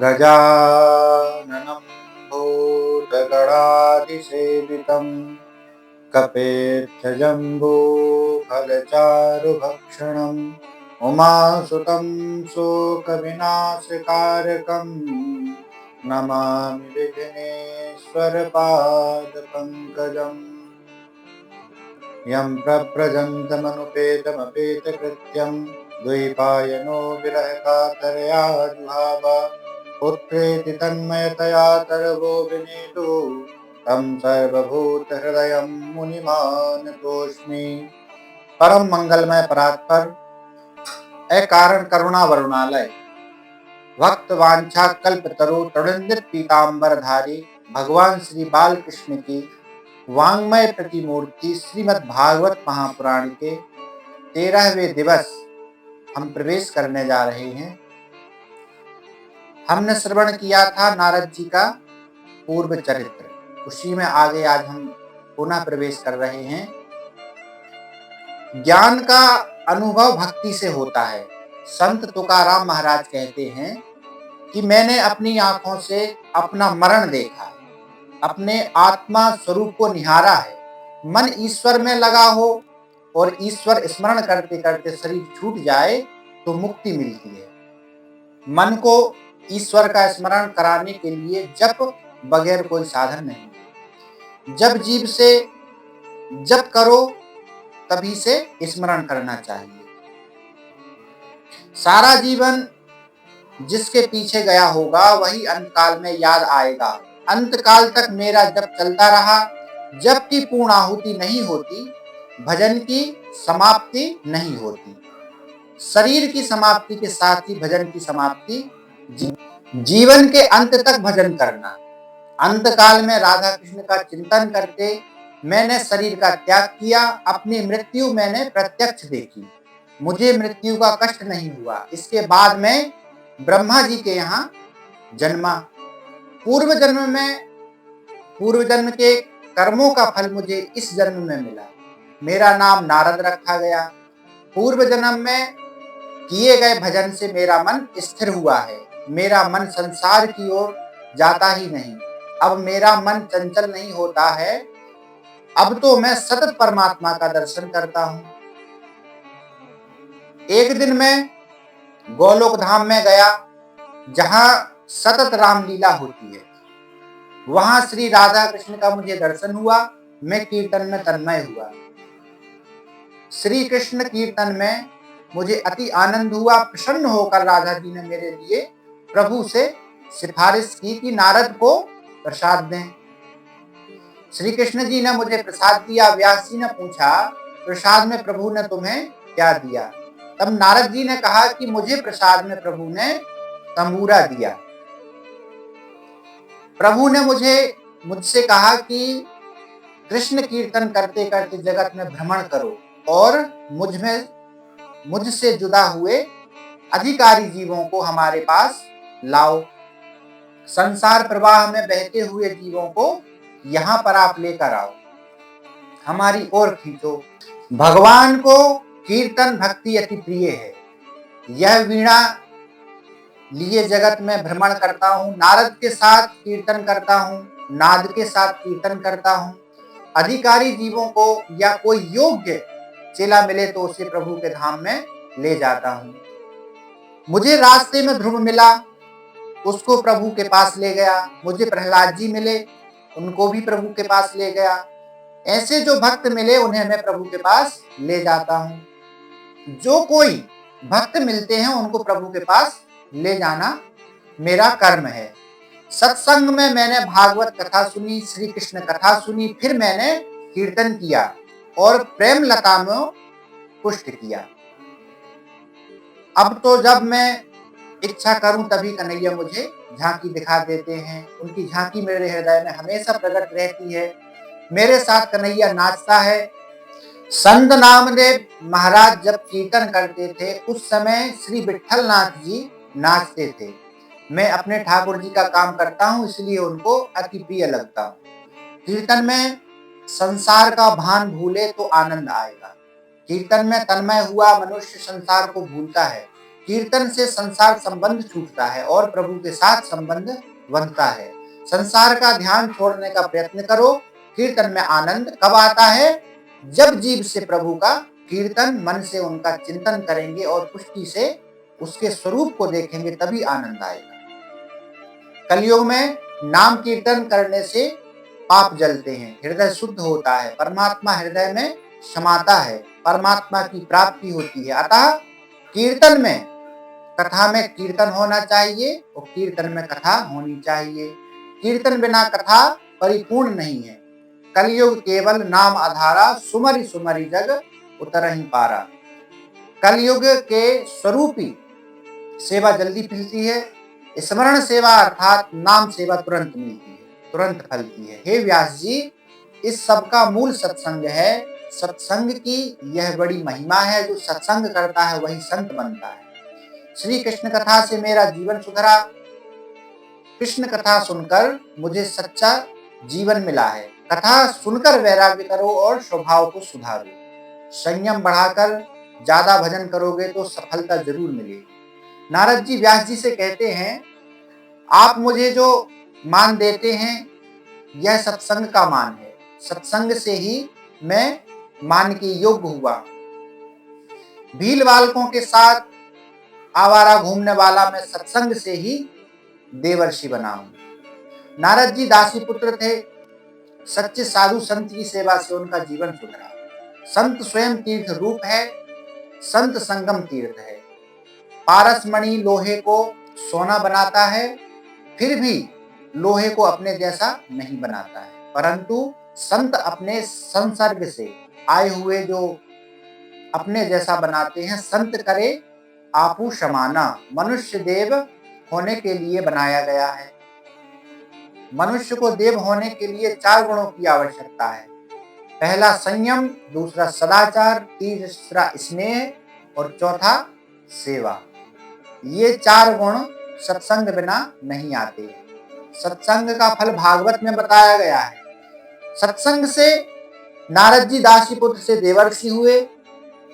गजाननं भूतगणाधिसेवितं कपेध्यजम्बूफलचारुभक्षणम् उमासुतं शोकविनाशकारकं नमामि विघ्नेश्वरपादपङ्कजम्। यं प्रव्रजन्तमनुपेतमपेतकृत्यं द्वैपायनो विरहकातरया जुहाव पुत्रेति तन्मयतया तर्वो विनीतु तं सर्वभूतहृदयं मुनिमानतोऽस्मि। परम मंगलमय परात्पर अकारण करुणा वरुणालय भक्त वांछा कल्प तरु तरुणित पीताम्बरधारी भगवान श्री बाल कृष्ण की वांग्मय प्रतिमूर्ति श्रीमद् भागवत महापुराण के 13वें दिवस हम प्रवेश करने जा रहे हैं। हमने श्रवण किया था नारद जी का पूर्व चरित्र, उसी में आगे आज हम पुनः प्रवेश कर रहे हैं। ज्ञान का अनुभव भक्ति से होता है। संत तुकाराम महाराज कहते हैं कि मैंने अपनी आंखों से अपना मरण देखा है, अपने आत्मा स्वरूप को निहारा है। मन ईश्वर में लगा हो और ईश्वर स्मरण करते करते शरीर छूट जाए तो मुक्ति मिलती है। मन को ईश्वर का स्मरण कराने के लिए जप बगैर कोई साधन नहीं। जब जीव से जप करो तभी से स्मरण करना चाहिए। सारा जीवन जिसके पीछे गया होगा वही अंतकाल में याद आएगा। अंतकाल तक मेरा जप चलता रहा, जप की पूर्ण आहुति नहीं होती, भजन की समाप्ति नहीं होती। शरीर की समाप्ति के साथ ही भजन की समाप्ति। जीवन के अंत तक भजन करना। अंतकाल में राधा कृष्ण का चिंतन करके मैंने शरीर का त्याग किया, अपनी मृत्यु मैंने प्रत्यक्ष देखी, मुझे मृत्यु का कष्ट नहीं हुआ। इसके बाद मैं ब्रह्मा जी के यहाँ जन्मा। पूर्व जन्म के कर्मों का फल मुझे इस जन्म में मिला। मेरा नाम नारद रखा गया। पूर्व जन्म में किए गए भजन से मेरा मन स्थिर हुआ है। मेरा मन संसार की ओर जाता ही नहीं। अब मेरा मन चंचल नहीं होता है। अब तो मैं सतत परमात्मा का दर्शन करता हूँ। एक दिन मैं गोलोक धाम में गया, जहां सतत रामलीला होती है। वहां श्री राधा कृष्ण का मुझे दर्शन हुआ। मैं कीर्तन में तन्मय हुआ। श्री कृष्ण कीर्तन में मुझे अति आनंद हुआ। प्रसन्न होकर राधा जी ने मेरे लिए प्रभु से सिफारिश की कि नारद को प्रसाद दें। श्री कृष्ण जी ने मुझे प्रसाद दिया। व्यास जी ने पूछा, प्रसाद में प्रभु ने तुम्हें क्या दिया? तब नारद जी ने कहा कि मुझे प्रसाद में प्रभु ने तंबूरा दिया। प्रभु ने मुझसे कहा कि कृष्ण कीर्तन करते करते जगत में भ्रमण करो और मुझसे जुदा हुए अधिकारी जीवों को हमारे पास लाओ। संसार प्रवाह में बहते हुए जीवों को यहाँ पर आप लेकर आओ, हमारी ओर खींचो। भगवान को कीर्तन भक्ति अति प्रिय है। यह वीणा लिए जगत में भ्रमण करता हूँ, नारद के साथ कीर्तन करता हूँ, नाद के साथ कीर्तन करता हूँ। अधिकारी जीवों को या कोई योग्य चेला मिले तो उसे प्रभु के धाम में ले जाता हूँ। मुझे रास्ते में ध्रुव मिला, उसको प्रभु के पास ले गया। मुझे प्रहलाद जी मिले, उनको भी प्रभु के पास ले गया। ऐसे जो भक्त मिले उन्हें मैं प्रभु के पास ले जाता हूँ। जो कोई भक्त मिलते हैं उनको प्रभु के पास ले जाना मेरा कर्म है। सत्संग में मैंने भागवत कथा सुनी, श्री कृष्ण कथा सुनी, फिर मैंने कीर्तन किया और प्रेम लता में पुष्ट किया। अब तो जब मैं इच्छा करूं तभी कन्हैया मुझे झांकी दिखा देते हैं। उनकी झांकी मेरे हृदय में हमेशा प्रकट रहती है। मेरे साथ कन्हैया नाचता है। संत नामदेव महाराज जब कीर्तन करते थे उस समय श्री विठल नाथ जी नाचते थे। मैं अपने ठाकुर जी का काम करता हूँ, इसलिए उनको अति प्रिय लगता हूँ। कीर्तन में संसार का भान भूले तो आनंद आएगा। कीर्तन में तन्मय हुआ मनुष्य संसार को भूलता है। कीर्तन से संसार संबंध छूटता है और प्रभु के साथ संबंध बनता है। संसार का ध्यान छोड़ने का प्रयत्न करो। कीर्तन में आनंद कब आता है? जब जीभ से प्रभु का कीर्तन, मन से उनका चिंतन करेंगे और पुष्टि से उसके स्वरूप को देखेंगे, तभी आनंद आएगा। कलयुग में नाम कीर्तन करने से पाप जलते हैं, हृदय शुद्ध होता है, परमात्मा हृदय में समाता है, परमात्मा की प्राप्ति होती है। अतः कीर्तन में, कथा में कीर्तन होना चाहिए और कीर्तन में कथा होनी चाहिए। कीर्तन बिना कथा परिपूर्ण नहीं है। कलयुग केवल नाम आधारा, सुमरि सुमरि जग उतरहि पारा। कलयुग के स्वरूपी सेवा जल्दी मिलती है। स्मरण सेवा अर्थात नाम सेवा तुरंत मिलती है, तुरंत फलती है। हे व्यास जी, इस सब का मूल सत्संग है। सत्संग की यह बड़ी महिमा है। जो सत्संग करता है वही संत बनता है। श्री कृष्ण कथा से मेरा जीवन सुधरा। कृष्ण कथा सुनकर मुझे सच्चा जीवन मिला है। कथा सुनकर वैराग्य करो और स्वभाव को सुधारो। संयम बढ़ाकर ज्यादा भजन करोगे तो सफलता जरूर मिलेगी। नारद जी व्यास जी से कहते हैं, आप मुझे जो मान देते हैं यह सत्संग का मान है। सत्संग से ही मैं मान के योग्य हुआ। भील बालकों के साथ आवारा घूमने वाला मैं सत्संग से ही देवर्षि बना हूं। नारद जी दासी पुत्र थे। सच्चे साधु संत की सेवा से उनका जीवन सुधरा। संत स्वयं तीर्थ रूप है, संत संगम तीर्थ है। पारस मणि लोहे को सोना बनाता है, फिर भी लोहे को अपने जैसा नहीं बनाता है, परंतु संत अपने संसर्ग से आए हुए जो अपने जैसा बनाते हैं। संत करे आपू समाना। मनुष्य देव होने के लिए बनाया गया है। मनुष्य को देव होने के लिए 4 गुणों की आवश्यकता है। पहला संयम, दूसरा सदाचार, तीसरा स्नेह और चौथा सेवा। ये 4 गुण सत्संग बिना नहीं आते। सत्संग का फल भागवत में बताया गया है। सत्संग से नारद जी दासी पुत्र से देवर्षि हुए।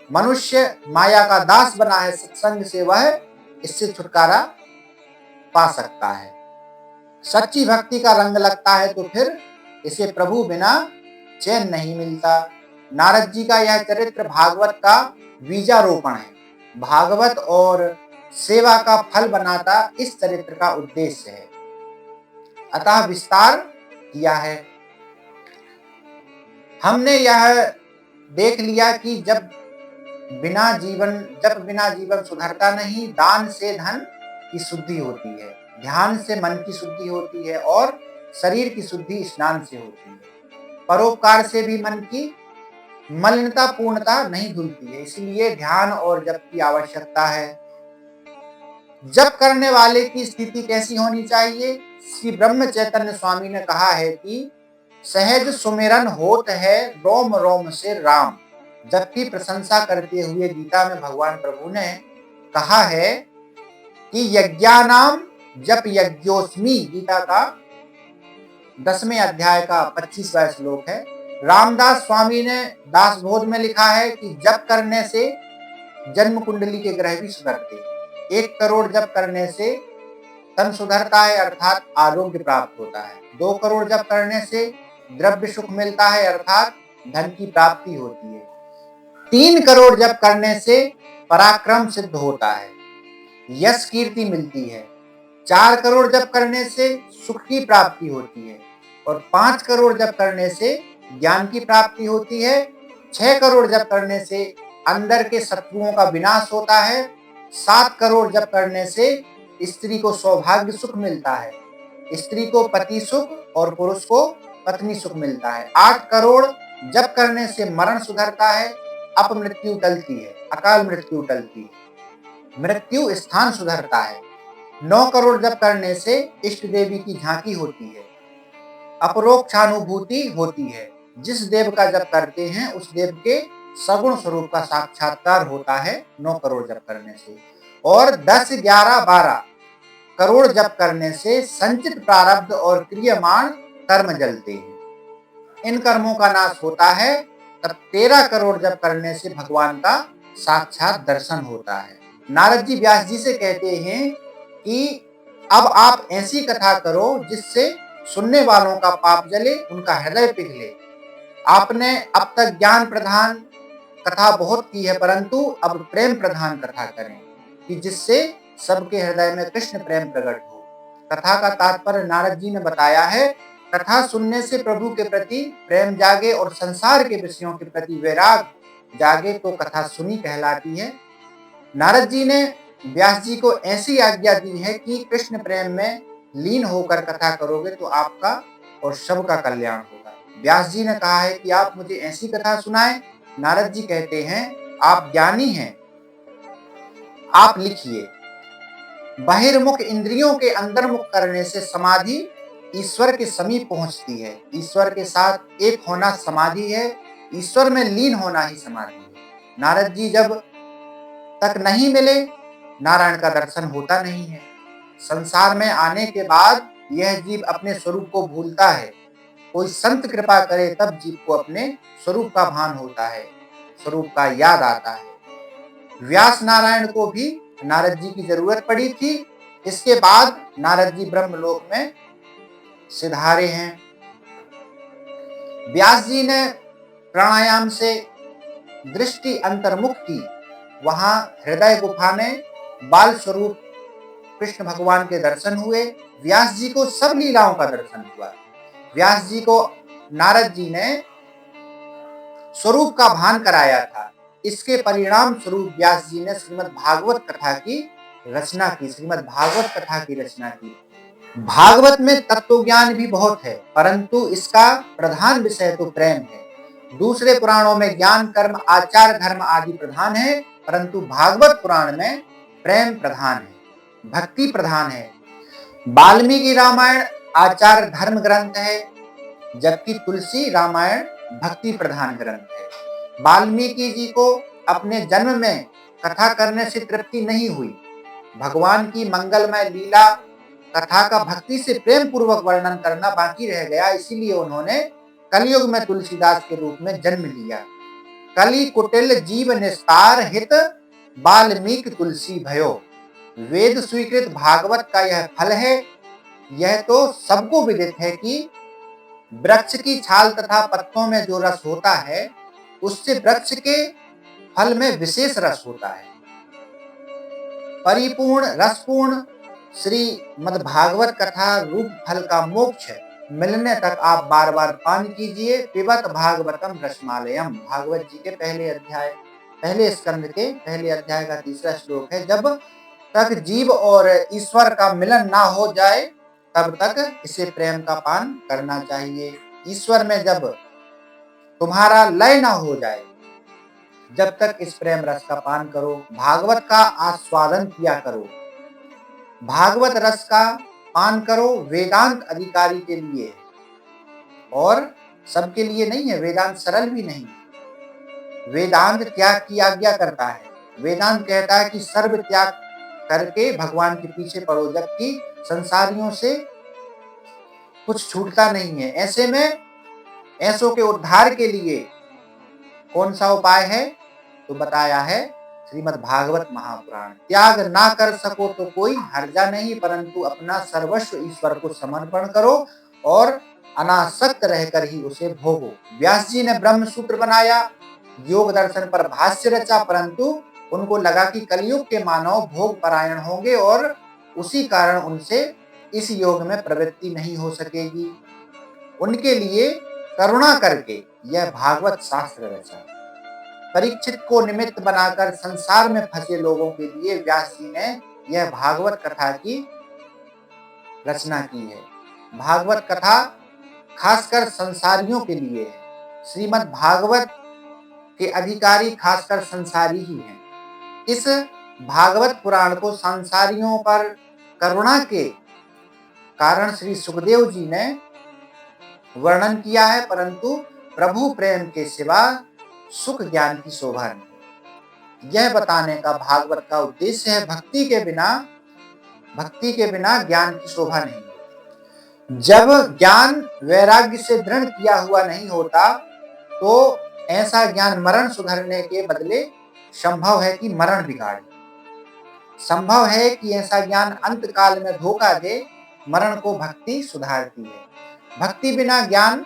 मनुष्य माया का दास बना है, सत्संग से वह इससे छुटकारा पा सकता है। सच्ची भक्ति का रंग लगता है तो फिर इसे प्रभु बिना चैन नहीं मिलता। नारद जी का यह चरित्र भागवत का बीजारोपण है। भागवत और सेवा का फल बनाता इस चरित्र का उद्देश्य है, अतः विस्तार किया है। हमने यह देख लिया कि जब बिना जीवन सुधरता नहीं। दान से धन की शुद्धि होती है, ध्यान से मन की शुद्धि होती है और शरीर की शुद्धि स्नान से होती है। परोपकार से भी मन की मलिनता पूर्णता नहीं धुलती है, इसलिए ध्यान और जप की आवश्यकता है। जप करने वाले की स्थिति कैसी होनी चाहिए? श्री ब्रह्म चैतन्य स्वामी ने कहा है कि सहज सुमिरन होत है रोम रोम से राम। जप की प्रशंसा करते हुए गीता में भगवान प्रभु ने कहा है कि यज्ञानाम जप यज्ञोस्मि। गीता का 10वें अध्याय का 25वां श्लोक है। रामदास स्वामी ने दासबोध में लिखा है कि जप करने से जन्म कुंडली के ग्रह भी सुधरते। 1 करोड़ जप करने से तन सुधरता है, अर्थात आरोग्य प्राप्त होता है। 2 करोड़ जप करने से द्रव्य सुख मिलता है, अर्थात धन की प्राप्ति होती है। 3 करोड़ जप करने से पराक्रम सिद्ध होता है, यश कीर्ति मिलती है। 4 करोड़ जप करने से सुख की प्राप्ति होती है और 5 करोड़ जप करने से ज्ञान की प्राप्ति होती है। 6 करोड़ जप करने से अंदर के शत्रुओं का विनाश होता है। 7 करोड़ जप करने से स्त्री को सौभाग्य सुख मिलता है, स्त्री को पति सुख और पुरुष को पत्नी सुख मिलता है। 8 करोड़ जप करने से मरण सुधरता है, अपमृत्यु टलती है, अकाल मृत्यु टलती है, मृत्यु स्थान सुधरता है। 9 करोड़ जप करने से इष्ट देवी की झांकी होती है, अपरोक्षानुभूति होती है। जिस देव का जप करते हैं उस देव के सगुण स्वरूप का साक्षात्कार होता है 9 करोड़ जप करने से। और 10, 11, 12 करोड़ जप करने से संचित प्रारब्ध और क्रियमाण कर्म जलते हैं, इन कर्मों का नाश होता है। तब 13 करोड़ जप करने से भगवान का साक्षात दर्शन होता है। नारद जी व्यास जी से कहते हैं कि अब आप ऐसी कथा करो जिससे सुनने वालों का पाप जले, उनका हृदय पिघले। आपने अब तक ज्ञान प्रधान कथा बहुत की है, परंतु अब प्रेम प्रधान कथा करें कि जिससे सबके हृदय में कृष्ण प्रेम प्रकट हो। कथा का तात्पर्य नारद जी ने बताया है। कथा सुनने से प्रभु के प्रति प्रेम जागे और संसार के विषयों के प्रति वैराग जागे तो कथा सुनी कहलाती है। नारद जी ने व्यास जी को ऐसी आज्ञा दी है कि कृष्ण प्रेम में लीन होकर कथा करोगे तो आपका और सबका कल्याण होगा। व्यास जी ने कहा है कि आप मुझे ऐसी कथा सुनाएं। नारद जी कहते हैं, आप ज्ञानी हैं, आप लिखिए। बहिर्मुख इंद्रियों के अंतर्मुख करने से समाधि ईश्वर के समीप पहुंचती है। ईश्वर के साथ एक होना समाधि है, ईश्वर में लीन होना ही समाधि है। नारद जी जब तक नहीं मिले, नारायण का दर्शन होता नहीं है। संसार में आने के बाद यह जीव अपने स्वरूप को भूलता है। कोई संत कृपा करे तब जीव को अपने स्वरूप का भान होता है, स्वरूप का याद आता है। व्यास नारायण को भी नारद जी की जरूरत पड़ी थी। इसके बाद नारद जी ब्रह्मलोक में सिधारे हैं। व्यास जी ने प्राणायाम से दृष्टि अंतर्मुख की। वहां हृदय गुफा में बाल स्वरूप कृष्ण भगवान के दर्शन हुए। व्यास जी को सब लीलाओं का दर्शन हुआ। व्यास जी को नारद जी ने स्वरूप का भान कराया था। इसके परिणाम स्वरूप व्यास जी ने श्रीमद् भागवत कथा की रचना की। श्रीमद् भागवत कथा की रचना की। भागवत में तत्व ज्ञान भी बहुत है, परंतु इसका प्रधान विषय तो प्रेम है। दूसरे पुराणों में ज्ञान, कर्म, आचार, धर्म आदि प्रधान है, परंतु भागवत पुराण में प्रेम प्रधान है, भक्ति प्रधान है। वाल्मीकि रामायण आचार धर्म ग्रंथ है, जबकि तुलसी रामायण भक्ति प्रधान ग्रंथ है। वाल्मीकि जी को अपने जन्म में कथा करने से तृप्ति नहीं हुई। भगवान की मंगलमय लीला कथा का भक्ति से प्रेम पूर्वक वर्णन करना बाकी रह गया, इसीलिए उन्होंने कलयुग में तुलसीदास के रूप में जन्म लिया। कली कुटिल जीव निस्तार हित वाल्मीकि तुलसी भयो। वेद स्वीकृत भागवत का यह फल है। यह तो सबको विदित है कि वृक्ष की छाल तथा पत्तों में जो रस होता है, उससे वृक्ष के फल में विशेष रस होता है। परिपूर्ण रसपूर्ण श्रीमद् भागवत कथा रूप फल का मोक्ष मिलने तक आप बार बार पान कीजिए। पिबत भागवतम रसमालयम, भागवत जी के पहले स्कंद के पहले अध्याय का तीसरा श्लोक है। जब तक जीव और ईश्वर का मिलन ना हो जाए, तब तक इसे प्रेम का पान करना चाहिए। ईश्वर में जब तुम्हारा लय ना हो जाए, जब तक इस प्रेम रस का पान करो, भागवत का आस्वादन किया करो। भागवत रस का पान करो वेदांत अधिकारी के लिए और सबके लिए नहीं है। वेदांत सरल भी नहीं है। वेदांत त्याग की आज्ञा करता है। वेदांत कहता है कि सर्व त्याग करके भगवान के पीछे पड़ो, जबकि संसारियों से कुछ छूटता नहीं है। ऐसे में ऐसों के उद्धार के लिए कौन सा उपाय है, तो बताया है श्रीमद् भागवत महापुराण। त्याग ना कर सको तो कोई हर्जा नहीं, परंतु अपना सर्वस्व ईश्वर को समर्पण करो और अनासक्त रहकर ही उसे भोगो। व्यास जी ने ब्रह्म सूत्र बनाया, योग दर्शन पर भाष्य रचा, परंतु उनको लगा कि कलयुग के मानव भोग परायण होंगे और उसी कारण उनसे इस योग में प्रवृत्ति नहीं हो सकेगी। उनके लिए करुणा करके यह भागवत शास्त्र रचा। परीक्षित को निमित्त बनाकर संसार में फंसे लोगों के लिए व्यास जी ने यह भागवत कथा की रचना की है। भागवत कथा खासकर संसारियों के लिए है। श्रीमद् भागवत के अधिकारी खासकर संसारी ही हैं। इस भागवत पुराण को संसारियों पर करुणा के कारण श्री सुखदेव जी ने वर्णन किया है, परंतु प्रभु प्रेम के सिवा सुख ज्ञान की शोभा नहीं। यह बताने का भागवत का उद्देश्य है। भक्ति के बिना ज्ञान की शोभा नहीं। जब ज्ञान वैराग्य से दृढ़ किया हुआ नहीं होता, तो ऐसा ज्ञान मरण सुधरने के बदले संभव है कि मरण बिगाड़े। संभव है कि ऐसा ज्ञान अंत काल में धोखा दे। मरण को भक्ति सुधारती है। भक्ति बिना ज्ञान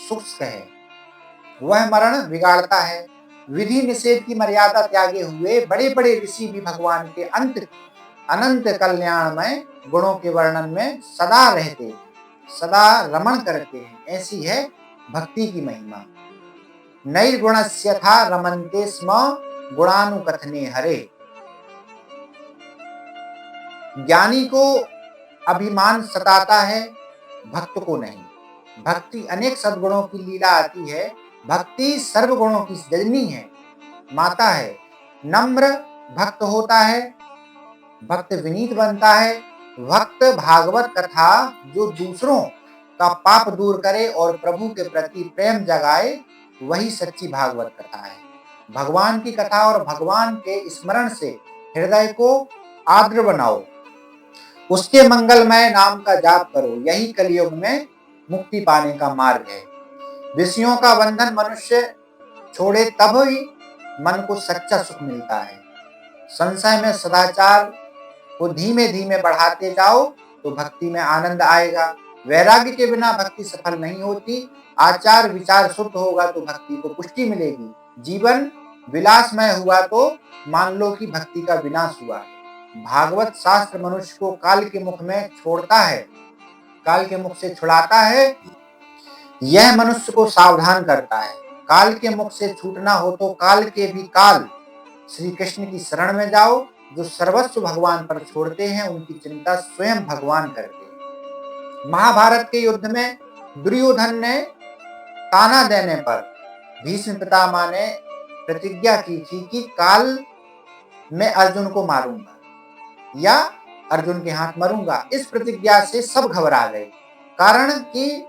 शुष्क है, वह मरण बिगाड़ता है। विधि निषेध की मर्यादा त्यागे हुए बड़े बड़े ऋषि भी भगवान के अनंत कल्याणमय गुणों के वर्णन में सदा रहते, सदा रमण करते हैं। ऐसी है भक्ति की महिमा। नैर्गुणस्य था रमन्ते स्म गुणानुकथने हरे। ज्ञानी को अभिमान सताता है, भक्त को नहीं। भक्ति अनेक सद्गुणों की लीला आती है। भक्ति सर्वगुणों की जननी है, माता है। नम्र भक्त होता है, भक्त विनीत बनता है। भक्त भागवत कथा जो दूसरों का पाप दूर करे और प्रभु के प्रति प्रेम जगाए, वही सच्ची भागवत कथा है। भगवान की कथा और भगवान के स्मरण से हृदय को आर्द्र बनाओ, उसके मंगलमय नाम का जाप करो। यही कलयुग में मुक्ति पाने का मार्ग है। विषयों का बंधन मनुष्य छोड़े तब ही मन को सच्चा सुख मिलता है। संशय में सदाचार को धीमे धीमे बढ़ाते जाओ तो भक्ति में आनंद आएगा। वैराग्य के बिना भक्ति सफल नहीं होती। आचार विचार शुद्ध होगा तो भक्ति को पुष्टि मिलेगी। जीवन विलासमय हुआ तो मान लो कि भक्ति का विनाश हुआ है। भागवत शास्त्र मनुष्य को काल के मुख में छोड़ता है, काल के मुख से छुड़ाता है। यह मनुष्य को सावधान करता है। काल के मुख से छूटना हो तो काल के भी काल श्री कृष्ण की शरण में जाओ। जो सर्वस्व भगवान पर छोड़ते हैं उनकी चिंता स्वयं भगवान करते हैं। महाभारत के युद्ध में दुर्योधन ने ताना देने पर भीष्म पितामह ने प्रतिज्ञा की थी कि काल मैं अर्जुन को मारूंगा या अर्जुन के हाथ मरूंगा। इस प्रतिज्ञा से सब घबरा गए, कारण कि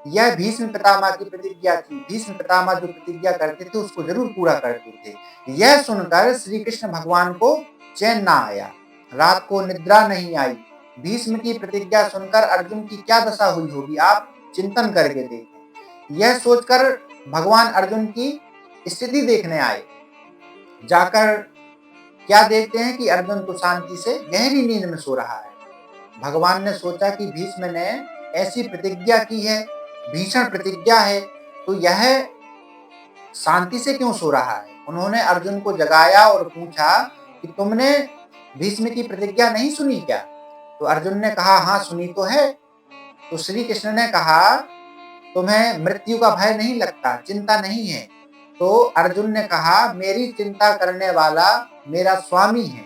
यह भीष्म पितामह की प्रतिज्ञा थी। भीष्म पितामह जो प्रतिज्ञा करते थे उसको जरूर पूरा करते थे। यह सुनकर श्री कृष्ण भगवान को चैन ना आया, रात को निद्रा नहीं आई। भीष्म की प्रतिज्ञा सुनकर अर्जुन की क्या दशा हुई होगी, आप चिंतन करके देखें। यह सोचकर भगवान अर्जुन की स्थिति देखने आए। जाकर क्या देखते हैं कि अर्जुन तो शांति से गहरी नींद में सो रहा है। भगवान ने सोचा कि भीष्म ने ऐसी प्रतिज्ञा की है, भीषण प्रतिज्ञा है, तो यह शांति से क्यों सो रहा है। उन्होंने अर्जुन को जगाया और पूछा कि तुमने भीष्म की प्रतिज्ञा नहीं सुनी क्या। तो अर्जुन ने कहा हाँ सुनी तो है। तो श्री कृष्ण ने कहा तुम्हें मृत्यु का भय नहीं लगता, चिंता नहीं है। तो अर्जुन ने कहा मेरी चिंता करने वाला मेरा स्वामी है,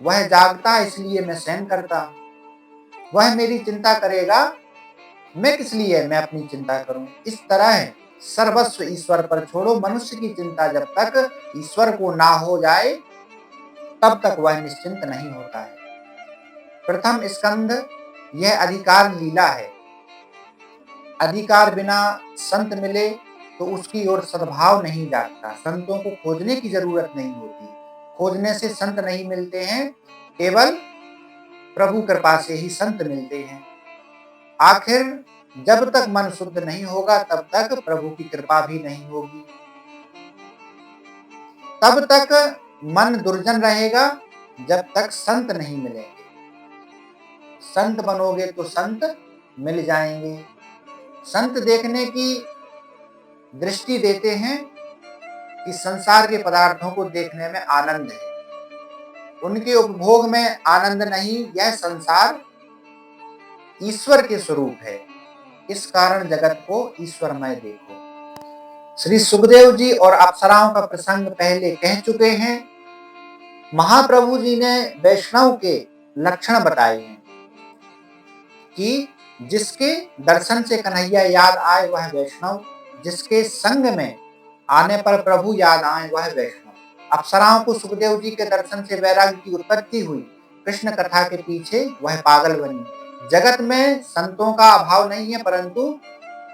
वह जागता है इसलिए मैं सहन करता हूं। वह मेरी चिंता करेगा, मैं किस लिए मैं अपनी चिंता करूं। इस तरह सर्वस्व ईश्वर पर छोड़ो। मनुष्य की चिंता जब तक ईश्वर को ना हो जाए तब तक वह निश्चिंत नहीं होता है। प्रथम स्कंध यह अधिकार लीला है। अधिकार बिना संत मिले तो उसकी ओर सद्भाव नहीं जागता। संतों को खोजने की जरूरत नहीं होती, खोजने से संत नहीं मिलते हैं, केवल प्रभु कृपा से ही संत मिलते हैं। आखिर जब तक मन शुद्ध नहीं होगा तब तक प्रभु की कृपा भी नहीं होगी। तब तक मन दुर्जन रहेगा जब तक संत नहीं मिलेंगे। संत बनोगे तो संत मिल जाएंगे। संत देखने की दृष्टि देते हैं कि संसार के पदार्थों को देखने में आनंद है, उनके उपभोग में आनंद नहीं। यह संसार ईश्वर के स्वरूप है, इस कारण जगत को ईश्वरमय देखो। श्री सुखदेव जी और अप्सराओं का प्रसंग पहले कह चुके हैं। महाप्रभु जी ने वैष्णव के लक्षण बताए हैं कि जिसके दर्शन से कन्हैया याद आए वह वैष्णव, जिसके संग में आने पर प्रभु याद आए वह वैष्णव। अप्सराओं को सुखदेव जी के दर्शन से वैराग्य की उत्पत्ति हुई, कृष्ण कथा के पीछे वह पागल बनी। जगत में संतों का अभाव नहीं है परंतु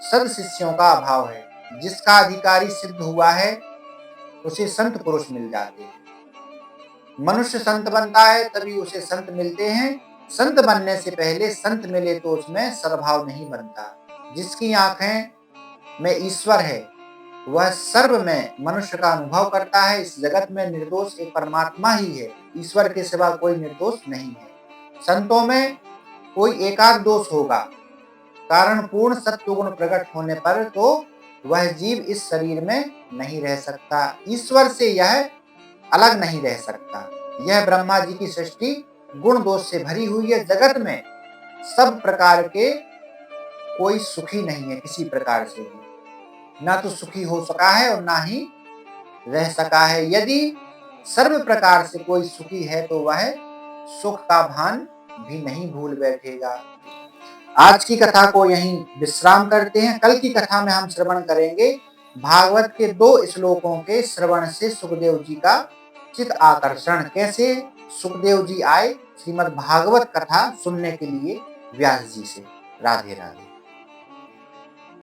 सद शिष्यों का अभाव है। जिसका अधिकारी सिद्ध हुआ है उसे संत पुरुष मिल जाते हैं। मनुष्य संत बनता है तभी उसे संत मिलते हैं। संत बनने से पहले संत मिले तो उसमें सद्भाव नहीं बनता। जिसकी आंखें में ईश्वर है वह सर्व में मनुष्य का अनुभव करता है। इस जगत में निर्दोष एक परमात्मा ही है, ईश्वर के सिवा कोई निर्दोष नहीं है। संतों में कोई एकाध दोष होगा, कारण पूर्ण सत्व गुण प्रकट होने पर तो वह जीव इस शरीर में नहीं रह सकता, ईश्वर से यह अलग नहीं रह सकता। यह ब्रह्मा जी की सृष्टि गुण दोष से भरी हुई है। जगत में सब प्रकार के कोई सुखी नहीं है, किसी प्रकार से भी ना तो सुखी हो सका है और ना ही रह सका है। यदि सर्व प्रकार से कोई सुखी है तो वह सुख का भान भी नहीं भूल बैठेगा। आज की कथा को यहीं विश्राम करते हैं। कल की कथा में हम श्रवण करेंगे भागवत के 2 श्लोकों के श्रवण से सुखदेव जी का चित आकर्षण। कैसे सुखदेव जी आए श्रीमद् भागवत कथा सुनने के लिए व्यास जी से। राधे राधे।